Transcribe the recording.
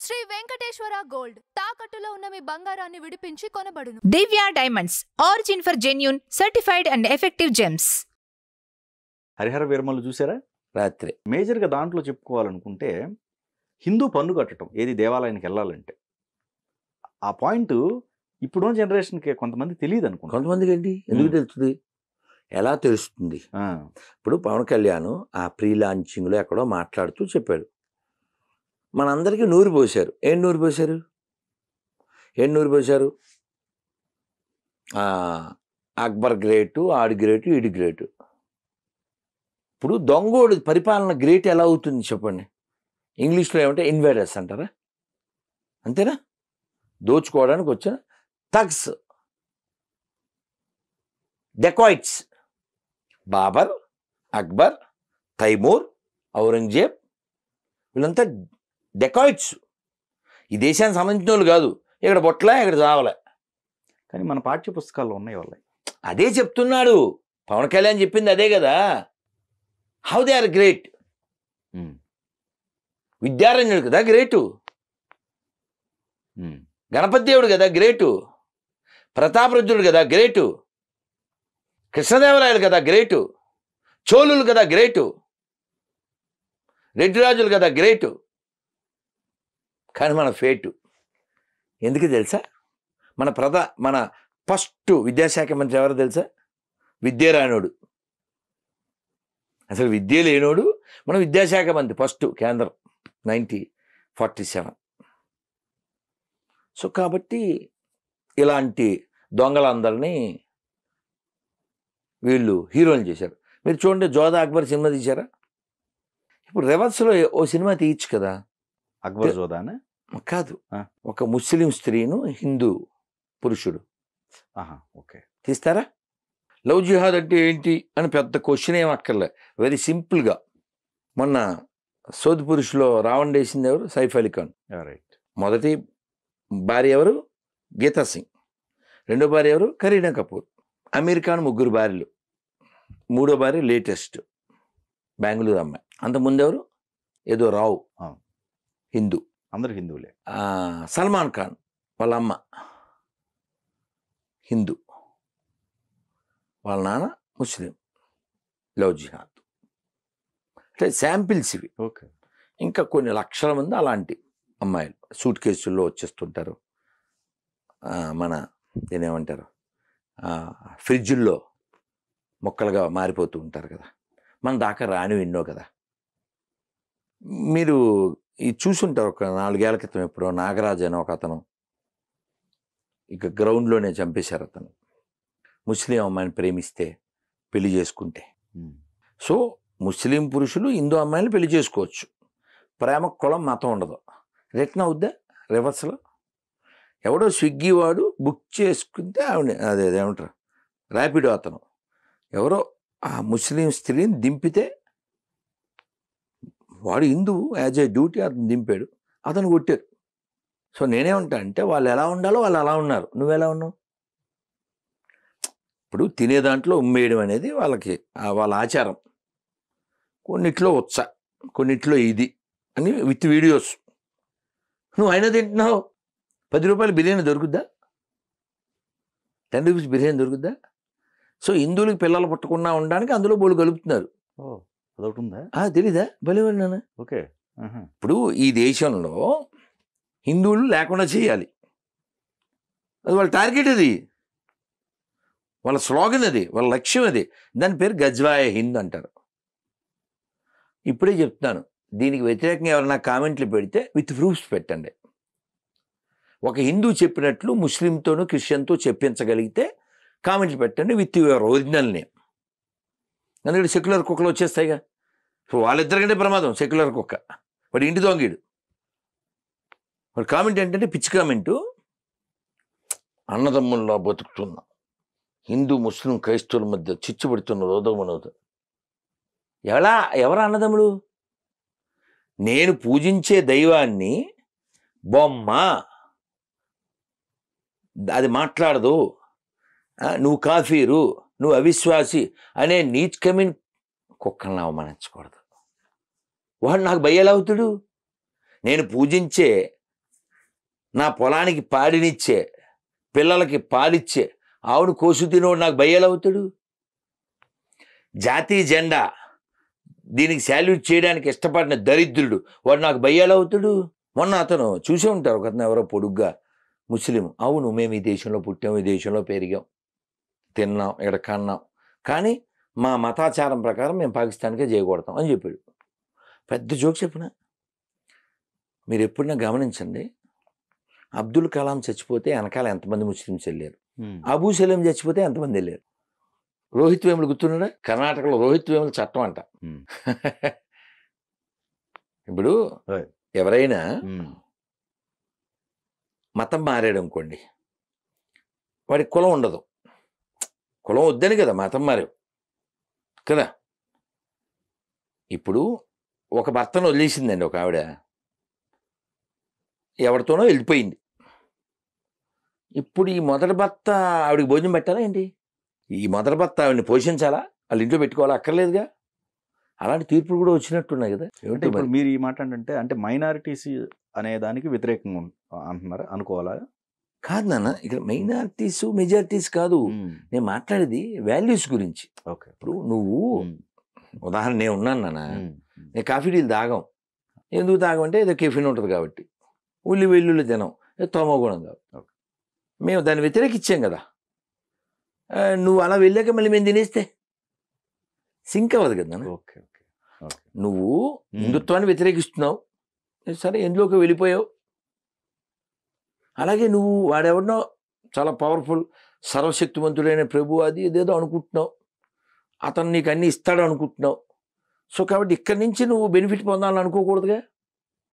Shri Venkateswara gold తాకట్టులో ఉన్న మీ బంగారాన్ని విడిపించి కొనబడును. Divya diamonds, origin for genuine, certified and effective gems. Harihara Veeramallu చూసారా? రాత్రి మేజర్గా దాంట్లో చెప్పుకోవాలనుకుంటే హిందూ పన్ను కట్టడం ఏది దేవాలయానికి వెళ్ళాలంటే ఆ పాయింట్ ఇప్పుడున్న జనరేషన్కి కొంతమంది తెలియదు అనుకుంటా. కొంతమందికి ఏంటి ఎందుకు తెలుస్తుంది, ఎలా తెలుస్తుంది? ఇప్పుడు పవన్ కళ్యాణ్ ఆ ప్రీ లాంచింగ్లో ఎక్కడో మాట్లాడుతూ చెప్పాడు, మనందరికీ నూరు పోశారు. ఏం నూరు పోశారు? అక్బర్ గ్రేటు, ఆడి గ్రేటు, ఈడి గ్రేటు. ఇప్పుడు దొంగోడు పరిపాలన గ్రేట్ ఎలా అవుతుంది చెప్పండి? ఇంగ్లీష్లో ఏమంటే ఇన్వేడర్స్ అంటారా, అంతేనా? దోచుకోవడానికి వచ్చిన థగ్స్, డెకాయిట్స్. బాబర్, అక్బర్, తైమూర్, ఔరంగజేబ్ వీళ్ళంతా డెకాయిట్స్. ఈ దేశానికి సంబంధించిన వాళ్ళు కాదు. ఇక్కడ బొట్లా, ఇక్కడ చావలే. కానీ మన పాఠ్య పుస్తకాల్లో ఉన్నాయి వాళ్ళ. అదే చెప్తున్నాడు పవన్ కళ్యాణ్, చెప్పింది అదే కదా. How they are great. విద్యారణ్యుడు కదా గ్రేటు, గణపతి దేవుడు కదా గ్రేటు, ప్రతాపరుద్రుడు కదా గ్రేటు, కృష్ణదేవరాయలు కదా గ్రేటు, చోళులు కదా గ్రేటు, రెడ్డి రాజులు కదా గ్రేటు. కానీ మన ఫేటు ఎందుకు తెలుసా? మన ఫస్ట్ విద్యాశాఖ మంత్రి ఎవరో తెలుసా? విద్యారాయణుడు. అసలు విద్య లేనోడు మన విద్యాశాఖ మంత్రి ఫస్ట్, కేంద్రం 1947. సో కాబట్టి ఇలాంటి దొంగలందరినీ వీళ్ళు హీరోలు చేశారు. మీరు చూడండి, జోధా అక్బర్ సినిమా తీశారా? ఇప్పుడు రివర్స్లో ఓ సినిమా తీయచ్చు కదా. అక్బర్ జోధానే కాదు, ఒక ముస్లిం స్త్రీను హిందూ పురుషుడు. ఓకే, తీస్తారా? లవ్ జిహాద్ అంటే ఏంటి అని పెద్ద క్వశ్చన్ ఏం అక్కర్లే, వెరీ సింపుల్గా. మొన్న సోద్ పురుషులో రావణ్ వేసింది ఎవరు? సైఫ్ అలీ ఖాన్. రైట్. మొదటి భార్య ఎవరు? గీతా సింగ్. రెండో భార్య ఎవరు? కరీనా కపూర్. అమీర్ ఖాన్ 3 భార్యలు. 3వ భార్య లేటెస్ట్, బెంగళూరు అమ్మాయి. అంతకుముందు ఎవరు? ఏదో రావు, హిందూ. అందరు హిందువులే. సల్మాన్ ఖాన్ వాళ్ళ అమ్మ హిందూ, వాళ్ళ నాన్న ముస్లిం. లవ్ జిహాద్ అంటే శాంపిల్స్ ఇవి. ఓకే. ఇంకా కొన్ని లక్షల మంది అలాంటి అమ్మాయిలు సూట్ కేసుల్లో వచ్చేస్తుంటారు. మన ఏమంటారు, ఫ్రిడ్జుల్లో మొక్కలుగా మారిపోతూ ఉంటారు కదా. మన దాకా రాని ఎన్నో కదా. మీరు ఇది చూసుంటారు, ఒక 4 ఏళ్ల క్రితం ఎప్పుడో నాగరాజ్ అని ఒక అతను ఇక గ్రౌండ్లోనే చంపేశారు. అతను ముస్లిం అమ్మాయిని ప్రేమిస్తే పెళ్లి చేసుకుంటే. సో ముస్లిం పురుషులు హిందూ అమ్మాయిని పెళ్లి చేసుకోవచ్చు. ప్రేమ కులం మతం ఉండదు. రిటర్న్ అవుద్దా రివర్స్లో? ఎవడో స్విగ్గీ వాడు బుక్ చేసుకుంటే ఆవిడ, అదేమంటారు, ర్యాపిడో అతను ఎవరో ఆ ముస్లిం స్త్రీని దింపితే వాడు హిందూ, యాజ్ ఏ డ్యూటీ అతను దింపాడు, అతను కొట్టారు. సో నేనేమంటా అంటే వాళ్ళు ఎలా ఉండాలో వాళ్ళు అలా ఉన్నారు, నువ్వెలా ఉన్నావు? ఇప్పుడు తినే దాంట్లో ఉమ్మేయడం అనేది వాళ్ళకి వాళ్ళ ఆచారం. కొన్నిట్లో ఉత్సా, కొన్నిట్లో ఇది అని విత్ వీడియోస్. నువ్వు అయినా తింటున్నావు. 10 రూపాయలు బిర్యానీ దొరుకుద్దా? 10 రూపీస్ బిర్యానీ దొరుకుద్దా? సో హిందువులకి పిల్లలు పుట్టకుండా ఉండడానికి అందులో బోళ్ళు కలుపుతున్నారు. అదొకటి ఉందా? తెలీదా? భలేవాడినా? ఓకే. ఇప్పుడు ఈ దేశంలో హిందువులు లేకుండా చేయాలి, అది వాళ్ళ టార్గెట్, అది వాళ్ళ స్లోగన్, అది వాళ్ళ లక్ష్యం. అది దాని పేరు గజ్వాయ హింద్ అంటారు. ఇప్పుడే చెప్తున్నాను, దీనికి వ్యతిరేకంగా ఎవరైనా కామెంట్లు పెడితే విత్ ప్రూఫ్స్ పెట్టండి. ఒక హిందూ చెప్పినట్లు ముస్లింతోనూ క్రిస్టియన్తో చెప్పించగలిగితే కామెంట్లు పెట్టండి విత్ యువర్ ఒరిజినల్ నేమ్. అందుకని సెక్యులర్ కుక్కలు వచ్చేస్తాయిగా. వాళ్ళిద్దరికంటే ప్రమాదం సెక్యులర్ కుక్క, వాడు ఇంటి దొంగీడు. వాడు కామెంట్ ఏంటంటే పిచ్చి కామెంటు, అన్నదమ్ముల్లో బతుకుతున్నా హిందూ ముస్లిం క్రైస్తవుల మధ్య చిచ్చు పెడుతున్న రోదమనవుతు. ఎవరు అన్నదమ్ముడు? నేను పూజించే దైవాన్ని బొమ్మ, అది మాట్లాడదు, నువ్వు కాఫీరు, నువ్వు అవిశ్వాసి అనే నీచ్ కమిన్ కుక్కలను అవమానించకూడదు. వాడు నాకు భయ్యేలా అవుతాడు? నేను పూజించే నా పొలానికి పాడినిచ్చే, పిల్లలకి పాలిచ్చే ఆవును కోసు తినోడు నాకు బయ్యాలవుతాడు? జాతీయ జెండా దీనికి శాల్యూట్ చేయడానికి ఇష్టపడిన దరిద్రుడు వాడు నాకు బయ్యాలవుతాడు? మొన్న అతను చూసే ఉంటారు ఒక అతను, ఎవరో పొడుగ్గా ముస్లిం, అవును మేము ఈ దేశంలో పుట్టాం, ఈ దేశంలో పెరిగాం, తిన్నాం, ఇక్కడ కన్నాం, కానీ మా మతాచారం ప్రకారం మేము పాకిస్తాన్కే చేయకూడతాం అని చెప్పాడు. పెద్ద జోక్ చెప్పిన. మీరు ఎప్పుడైనా గమనించండి, అబ్దుల్ కలాం చచ్చిపోతే వెనకాల ఎంతమంది ముస్లిమ్స్ వెళ్ళారు, అబూ సలీం చచ్చిపోతే ఎంతమంది వెళ్ళారు. రోహిత్ వేములు గుర్తున్నాడా? కర్ణాటకలో రోహిత్ వేముల చట్టం అంట. ఇప్పుడు ఎవరైనా మతం మారాడు అనుకోండి, వాడికి కులం ఉండదు. కులం వద్దని కదా మతం మారావు కదా. ఇప్పుడు ఒక భర్తను వదిలేసిందండి ఒక ఆవిడ, ఎవరితోనో వెళ్ళిపోయింది. ఇప్పుడు ఈ మొదటి భర్త ఆవిడకి భోజనం పెట్టాలా ఏంటి? ఈ మొదటి భర్త ఆవిడని పోషించాలా? వాళ్ళ ఇంట్లో పెట్టుకోవాలా? అక్కర్లేదుగా. అలాంటి తీర్పులు కూడా వచ్చినట్టున్నాయి కదా. ఏమిటి ఇప్పుడు మీరు ఈ మాట అంటే మైనారిటీస్ అనే దానికి వ్యతిరేకంగా అంటున్నారా? అనుకోవాలా? కాదు నాన్న, ఇక్కడ మైనారిటీస్ మెజారిటీస్ కాదు, నేను మాట్లాడేది వాల్యూస్ గురించి. ఓకే. ఇప్పుడు నువ్వు ఉదాహరణ, నేను ఉన్నాను నాన్న, నేను కాఫీ టీలు తాగాం. ఎందుకు తాగమంటే ఏదో కెఫిన్ ఉంటుంది కాబట్టి, ఉల్లి వెల్లుల్లి తినం, తోమో గుణం కాబట్టి మేము దాన్ని వ్యతిరేకించాం కదా. నువ్వు అలా వెళ్ళాక మళ్ళీ మేము తినేస్తే సింక్ అవ్వదు కదా. Okay okay. నువ్వు హిందుత్వాన్ని వ్యతిరేకిస్తున్నావు, సరే ఎందులోకి వెళ్ళిపోయావు. అలాగే నువ్వు వాడెవడనో చాలా పవర్ఫుల్ సర్వశక్తివంతుడైన ప్రభు అది ఇదేదో అనుకుంటున్నావు, అతను నీకు అన్నీ ఇస్తాడు అనుకుంటున్నావు. సో కాబట్టి ఇక్కడి నుంచి నువ్వు బెనిఫిట్ పొందాలని అనుకోకూడదుగా.